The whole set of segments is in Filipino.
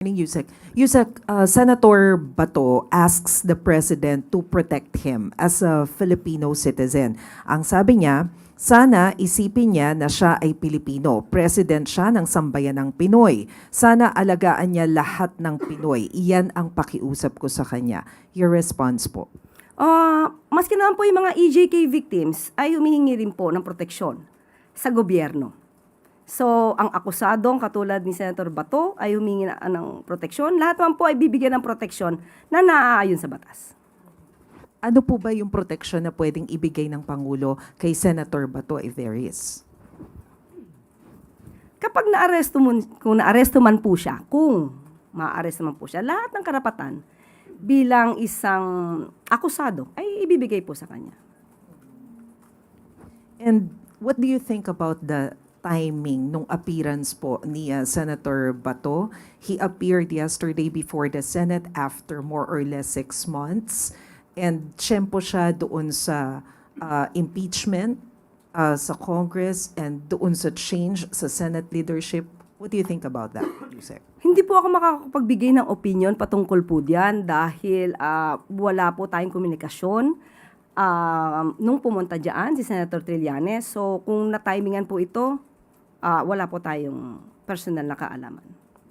Yusek. Yusek, Senator Bato asks the president to protect him as a Filipino citizen. Ang sabi niya, sana isipin niya na siya ay Pilipino. President siya ng sambayan ng Pinoy. Sana alagaan niya lahat ng Pinoy. Iyan ang pakiusap ko sa kanya. Your response po. Maski naman po yung mga EJK victims ay humihingi rin po ng proteksyon sa gobyerno. So, ang akusadong katulad ni Senator Bato ay humingi ng proteksyon. Lahat naman po ay bibigyan ng proteksyon na naaayon sa batas. Ano po ba yung proteksyon na pwedeng ibigay ng Pangulo kay Senator Bato if there is? Kapag kung naaresto man po siya, kung maaaresto man po siya, lahat ng karapatan bilang isang akusado ay ibibigay po sa kanya. And what do you think about the timing nung appearance po ni Senator Bato? He appeared yesterday before the Senate after more or less 6 months. And tiyempo siya doon sa impeachment sa Congress and doon sa change sa Senate leadership. What do you think about that, Yusek? Hindi po ako makakapagbigay ng opinion patungkol po diyan dahil wala po tayong komunikasyon nung pumunta diyan si Senator Trillanes. So kung na-timingan po ito, wala po tayong personal na kaalaman.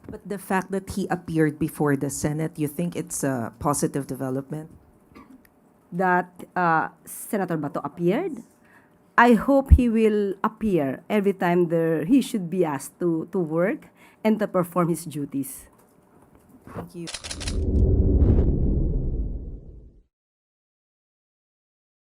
But the fact that he appeared before the Senate, you think it's a positive development? That Senator Bato appeared, I hope he will appear every time he should be asked to work and to perform his duties. Thank you.